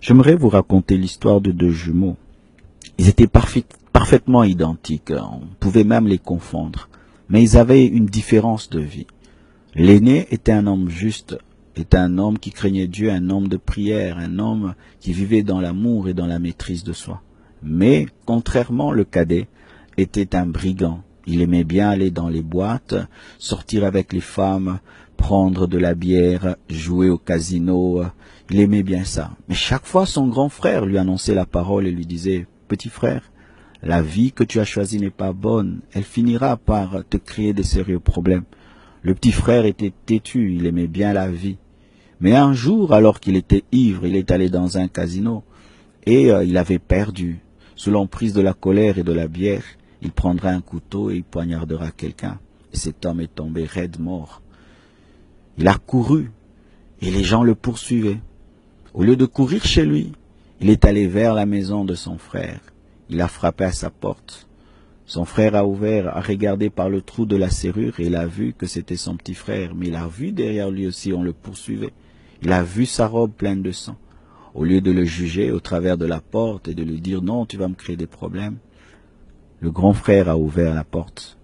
J'aimerais vous raconter l'histoire de deux jumeaux. Ils étaient parfaitement identiques, on pouvait même les confondre, mais ils avaient une différence de vie. L'aîné était un homme juste, était un homme qui craignait Dieu, un homme de prière, un homme qui vivait dans l'amour et dans la maîtrise de soi. Mais, contrairement, le cadet était un brigand. Il aimait bien aller dans les boîtes, sortir avec les femmes, prendre de la bière, jouer au casino. Il aimait bien ça. Mais chaque fois, son grand frère lui annonçait la parole et lui disait « Petit frère, la vie que tu as choisie n'est pas bonne. Elle finira par te créer des sérieux problèmes. » Le petit frère était têtu, il aimait bien la vie. Mais un jour, alors qu'il était ivre, il est allé dans un casino et il avait perdu. Sous l'emprise de la colère et de la bière, il prendra un couteau et il poignardera quelqu'un. Et cet homme est tombé raide mort. Il a couru et les gens le poursuivaient. Au lieu de courir chez lui, il est allé vers la maison de son frère. Il a frappé à sa porte. Son frère a ouvert, a regardé par le trou de la serrure et il a vu que c'était son petit frère. Mais il a vu derrière lui aussi, on le poursuivait. Il a vu sa robe pleine de sang. Au lieu de le juger au travers de la porte et de lui dire « Non, tu vas me créer des problèmes », le grand frère a ouvert la porte.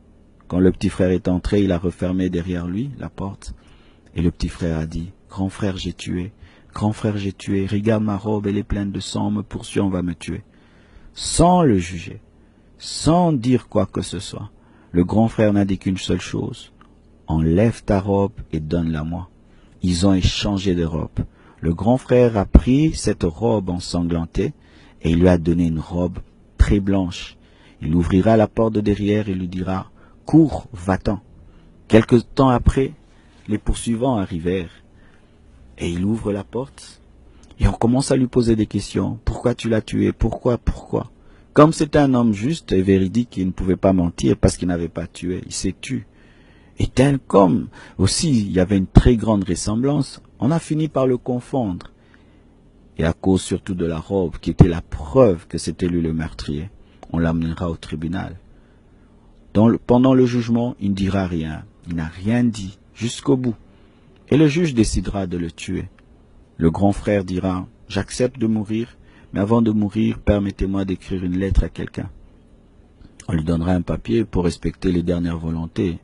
Quand le petit frère est entré, il a refermé derrière lui la porte. Et le petit frère a dit « Grand frère, j'ai tué. Grand frère, j'ai tué. Regarde ma robe, elle est pleine de sang. On me poursuit, on va me tuer. » Sans le juger, sans dire quoi que ce soit, le grand frère n'a dit qu'une seule chose. « Enlève ta robe et donne-la-moi. » Ils ont échangé de robe. Le grand frère a pris cette robe ensanglantée et il lui a donné une robe très blanche. Il ouvrira la porte de derrière et lui dira « Cours, va-t'en ». Quelque temps après, les poursuivants arrivèrent et il ouvre la porte et on commence à lui poser des questions. « Pourquoi tu l'as tué? Pourquoi? Comme c'était un homme juste et véridique, il ne pouvait pas mentir parce qu'il n'avait pas tué, il s'est tué. Et tel comme aussi il y avait une très grande ressemblance, on a fini par le confondre. Et à cause surtout de la robe qui était la preuve que c'était lui le meurtrier, on l'amènera au tribunal. Pendant le jugement, il ne dira rien, il n'a rien dit jusqu'au bout. Et le juge décidera de le tuer. Le grand frère dira « J'accepte de mourir, mais avant de mourir, permettez-moi d'écrire une lettre à quelqu'un. » On lui donnera un papier pour respecter les dernières volontés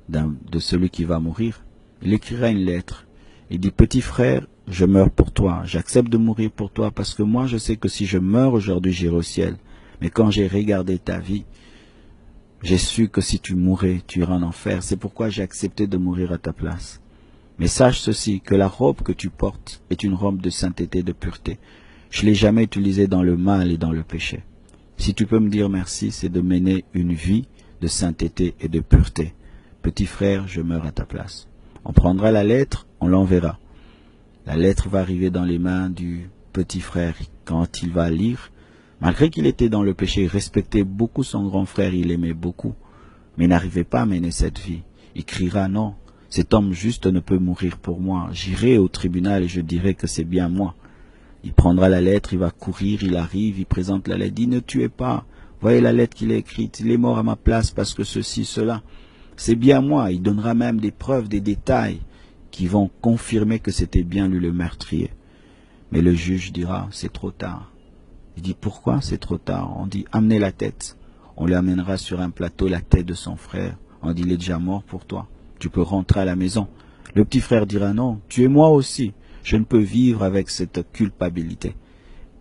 de celui qui va mourir. Il écrira une lettre. Il dit « Petit frère, je meurs pour toi. J'accepte de mourir pour toi parce que moi je sais que si je meurs aujourd'hui, j'irai au ciel. Mais quand j'ai regardé ta vie, j'ai su que si tu mourais, tu iras en enfer. C'est pourquoi j'ai accepté de mourir à ta place. Mais sache ceci, que la robe que tu portes est une robe de sainteté, de pureté. Je ne l'ai jamais utilisée dans le mal et dans le péché. Si tu peux me dire merci, c'est de mener une vie de sainteté et de pureté. Petit frère, je meurs à ta place. » On prendra la lettre, on l'enverra. La lettre va arriver dans les mains du petit frère. Quand il va lire, malgré qu'il était dans le péché, il respectait beaucoup son grand frère, il l'aimait beaucoup, mais il n'arrivait pas à mener cette vie. Il criera « Non, cet homme juste ne peut mourir pour moi. J'irai au tribunal et je dirai que c'est bien moi. » Il prendra la lettre, il va courir, il arrive, il présente la lettre, il dit « Ne tuez pas. Voyez la lettre qu'il a écrite, il est mort à ma place parce que ceci, cela. C'est bien moi. » Il donnera même des preuves, des détails qui vont confirmer que c'était bien lui le meurtrier. Mais le juge dira « C'est trop tard. » Il dit « Pourquoi c'est trop tard ?» On dit « Amenez la tête. » On lui amènera sur un plateau la tête de son frère. On dit « Il est déjà mort pour toi. Tu peux rentrer à la maison. » Le petit frère dira « Non, tuez-moi aussi. Je ne peux vivre avec cette culpabilité. »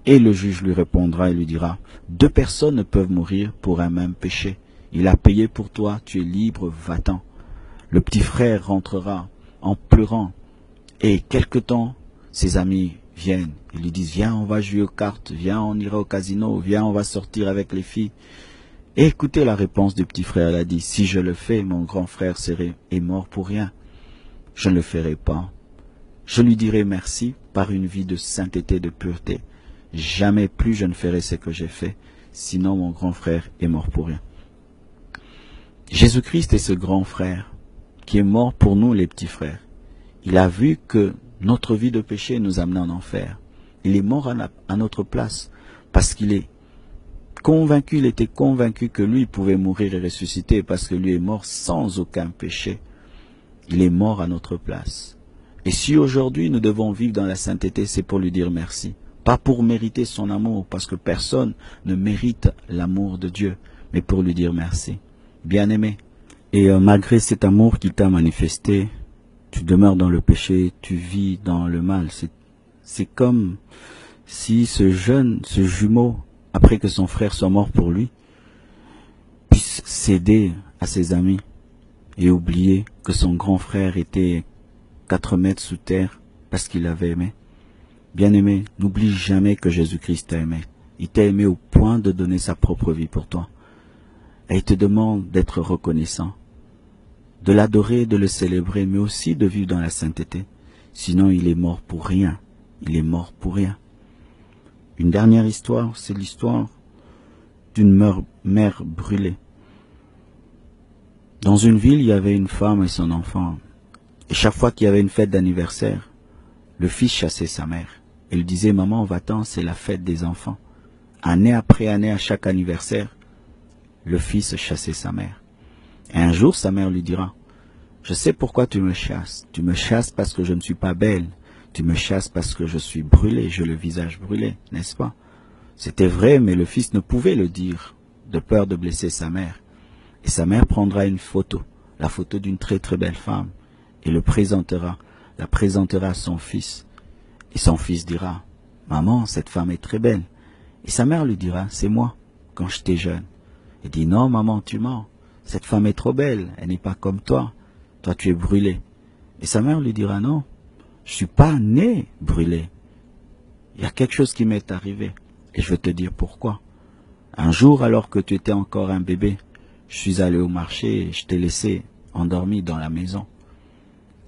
Et le juge lui répondra et lui dira « Deux personnes ne peuvent mourir pour un même péché. Il a payé pour toi, tu es libre, va-t'en. » Le petit frère rentrera en pleurant. Et quelque temps, ses amis viennent. Ils lui disent « Viens, on va jouer aux cartes. Viens, on ira au casino. Viens, on va sortir avec les filles. » Et écoutez la réponse du petit frère. Il a dit « Si je le fais, mon grand frère est mort pour rien. Je ne le ferai pas. Je lui dirai merci par une vie de sainteté, de pureté. Jamais plus je ne ferai ce que j'ai fait. Sinon, mon grand frère est mort pour rien. » Jésus-Christ est ce grand frère qui est mort pour nous, les petits frères. Il a vu que notre vie de péché nous amenait en enfer. Il est mort à notre place parce qu'il est convaincu, il était convaincu que lui pouvait mourir et ressusciter parce que lui est mort sans aucun péché. Il est mort à notre place. Et si aujourd'hui nous devons vivre dans la sainteté, c'est pour lui dire merci. Pas pour mériter son amour, parce que personne ne mérite l'amour de Dieu, mais pour lui dire merci. Bien-aimé. Et malgré cet amour qu'il t'a manifesté, tu demeures dans le péché, tu vis dans le mal. C'est comme si ce jumeau, après que son frère soit mort pour lui, puisse céder à ses amis et oublier que son grand frère était 4 mètres sous terre parce qu'il l'avait aimé. Bien-aimé, n'oublie jamais que Jésus-Christ t'a aimé. Il t'a aimé au point de donner sa propre vie pour toi. Et il te demande d'être reconnaissant, de l'adorer, de le célébrer, mais aussi de vivre dans la sainteté. Sinon, il est mort pour rien. Il est mort pour rien. Une dernière histoire, c'est l'histoire d'une mère brûlée. Dans une ville, il y avait une femme et son enfant. Et chaque fois qu'il y avait une fête d'anniversaire, le fils chassait sa mère. Et lui disait, maman, va-t'en, c'est la fête des enfants. Année après année, à chaque anniversaire, le fils chassait sa mère. Et un jour, sa mère lui dira, je sais pourquoi tu me chasses. Tu me chasses parce que je ne suis pas belle. Tu me chasses parce que je suis brûlée, j'ai le visage brûlé, n'est-ce pas? C'était vrai, mais le fils ne pouvait le dire, de peur de blesser sa mère. Et sa mère prendra une photo, la photo d'une très très belle femme, et la présentera à son fils. Et son fils dira, maman, cette femme est très belle. Et sa mère lui dira, c'est moi, quand j'étais jeune. Il dit, non maman, tu mens, cette femme est trop belle, elle n'est pas comme toi, toi tu es brûlée. Et sa mère lui dira, non, je suis pas né brûlé. Il y a quelque chose qui m'est arrivé, et je vais te dire pourquoi. Un jour, alors que tu étais encore un bébé, je suis allé au marché et je t'ai laissé endormi dans la maison.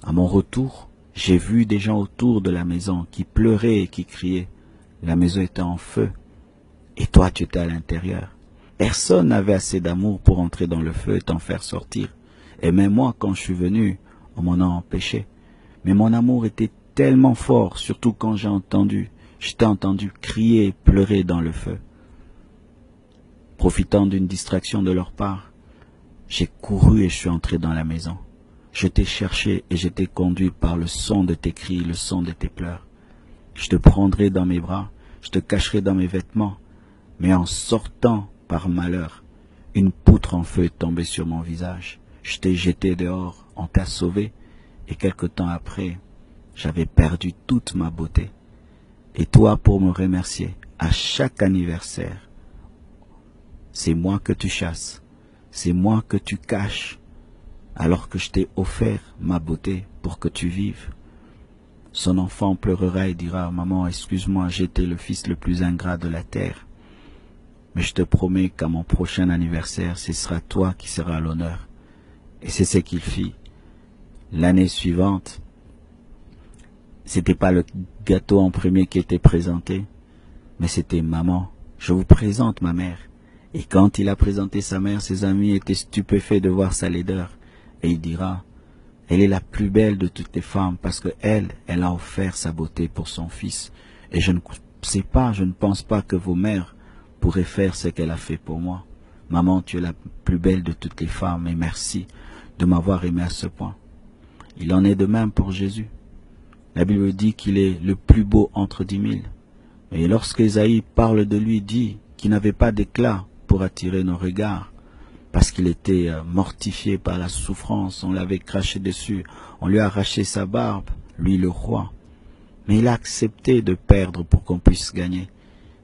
À mon retour, j'ai vu des gens autour de la maison qui pleuraient et qui criaient. La maison était en feu. Et toi, tu étais à l'intérieur. Personne n'avait assez d'amour pour entrer dans le feu et t'en faire sortir. Et même moi, quand je suis venu, on m'en a empêché. Mais mon amour était tellement fort, surtout quand je t'ai entendu crier et pleurer dans le feu. Profitant d'une distraction de leur part, j'ai couru et je suis entré dans la maison. Je t'ai cherché et je t'ai conduit par le son de tes cris, le son de tes pleurs. Je te prendrai dans mes bras, je te cacherai dans mes vêtements. Mais en sortant par malheur, une poutre en feu est tombée sur mon visage. Je t'ai jeté dehors, on t'a sauvé. Et quelque temps après, j'avais perdu toute ma beauté. Et toi, pour me remercier, à chaque anniversaire, c'est moi que tu chasses. C'est moi que tu caches, alors que je t'ai offert ma beauté pour que tu vives. Son enfant pleurera et dira, maman, excuse-moi, j'étais le fils le plus ingrat de la terre. Mais je te promets qu'à mon prochain anniversaire, ce sera toi qui seras à l'honneur. Et c'est ce qu'il fit. L'année suivante, c'était pas le gâteau en premier qui était présenté, mais c'était maman. Je vous présente ma mère. Et quand il a présenté sa mère, ses amis étaient stupéfaits de voir sa laideur. Et il dira, elle est la plus belle de toutes les femmes parce que elle a offert sa beauté pour son fils. Et je ne pense pas que vos mères pourraient faire ce qu'elle a fait pour moi. Maman, tu es la plus belle de toutes les femmes et merci de m'avoir aimé à ce point. Il en est de même pour Jésus. La Bible dit qu'il est le plus beau entre 10 000. Et lorsque Ésaïe parle de lui, dit qu'il n'avait pas d'éclat pour attirer nos regards, parce qu'il était mortifié par la souffrance, on l'avait craché dessus, on lui a arraché sa barbe, lui le roi. Mais il a accepté de perdre pour qu'on puisse gagner.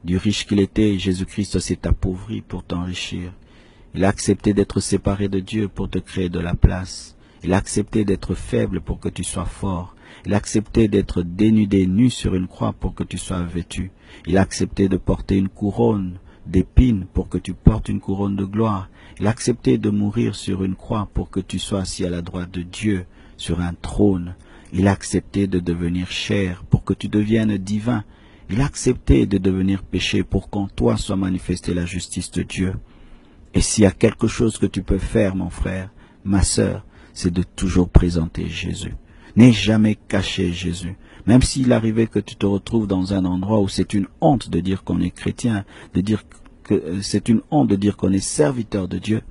Du riche qu'il était, Jésus-Christ s'est appauvri pour t'enrichir. Il a accepté d'être séparé de Dieu pour te créer de la place. Il a accepté d'être faible pour que tu sois fort. Il a accepté d'être dénudé, nu sur une croix pour que tu sois vêtu. Il a accepté de porter une couronne d'épines pour que tu portes une couronne de gloire. Il a accepté de mourir sur une croix pour que tu sois assis à la droite de Dieu sur un trône. Il a accepté de devenir chair pour que tu deviennes divin. Il a accepté de devenir péché pour qu'en toi soit manifestée la justice de Dieu. Et s'il y a quelque chose que tu peux faire, mon frère, ma sœur, c'est de toujours présenter Jésus. N'aie jamais caché Jésus. Même s'il arrivait que tu te retrouves dans un endroit où c'est une honte de dire qu'on est chrétien, de dire que c'est une honte de dire qu'on est serviteur de Dieu,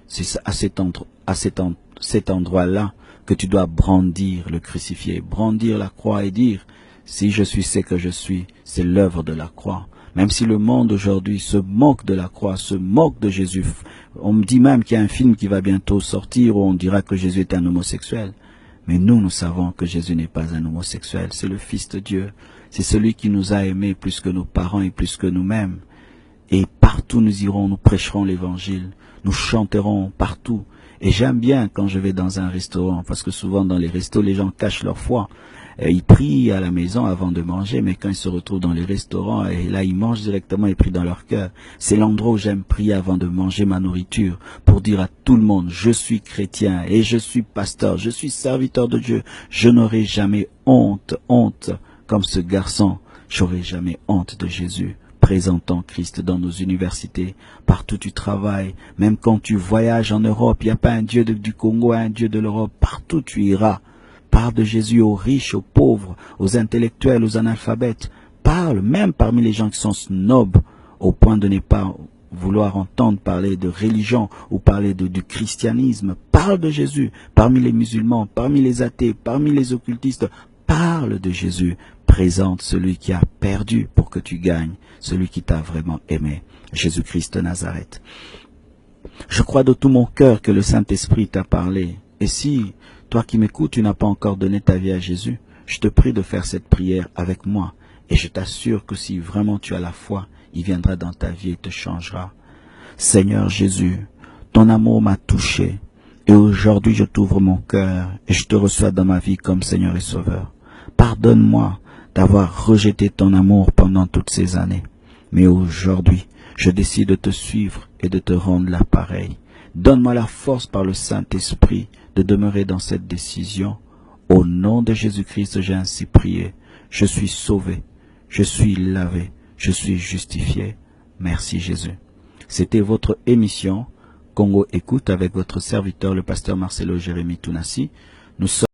c'est à cet endroit-là que tu dois brandir le crucifié, brandir la croix et dire, Si je suis ce que je suis, c'est l'œuvre de la croix. Même si le monde aujourd'hui se moque de la croix, se moque de Jésus. On me dit même qu'il y a un film qui va bientôt sortir où on dira que Jésus est un homosexuel. Mais nous savons que Jésus n'est pas un homosexuel, c'est le Fils de Dieu. C'est celui qui nous a aimés plus que nos parents et plus que nous-mêmes. Et partout nous irons, nous prêcherons l'évangile, nous chanterons partout. Et j'aime bien quand je vais dans un restaurant, parce que souvent dans les restos, les gens cachent leur foi. Ils prient à la maison avant de manger, mais quand ils se retrouvent dans les restaurants, et là ils mangent directement et prient dans leur cœur. C'est l'endroit où j'aime prier avant de manger ma nourriture, pour dire à tout le monde, je suis chrétien et je suis pasteur, je suis serviteur de Dieu. Je n'aurai jamais honte, comme ce garçon, j'aurai jamais honte de Jésus. Présentant Christ dans nos universités, partout tu travailles, même quand tu voyages en Europe, il n'y a pas un Dieu du Congo, un Dieu de l'Europe, partout tu iras. Parle de Jésus aux riches, aux pauvres, aux intellectuels, aux analphabètes. Parle même parmi les gens qui sont snobs, au point de ne pas vouloir entendre parler de religion ou parler du christianisme. Parle de Jésus parmi les musulmans, parmi les athées, parmi les occultistes. Parle de Jésus. Présente celui qui a perdu pour que tu gagnes, celui qui t'a vraiment aimé. Jésus-Christ de Nazareth. Je crois de tout mon cœur que le Saint-Esprit t'a parlé. Et si toi qui m'écoutes, tu n'as pas encore donné ta vie à Jésus, je te prie de faire cette prière avec moi. Et je t'assure que si vraiment tu as la foi, il viendra dans ta vie et te changera. Seigneur Jésus, ton amour m'a touché. Et aujourd'hui, je t'ouvre mon cœur et je te reçois dans ma vie comme Seigneur et Sauveur. Pardonne-moi d'avoir rejeté ton amour pendant toutes ces années. Mais aujourd'hui, je décide de te suivre et de te rendre l'appareil. Donne-moi la force par le Saint-Esprit de demeurer dans cette décision. Au nom de Jésus-Christ, j'ai ainsi prié. Je suis sauvé, je suis lavé, je suis justifié. Merci Jésus. C'était votre émission Congo Écoute avec votre serviteur, le pasteur Marcelo Jérémy Tounassi. Nous sommes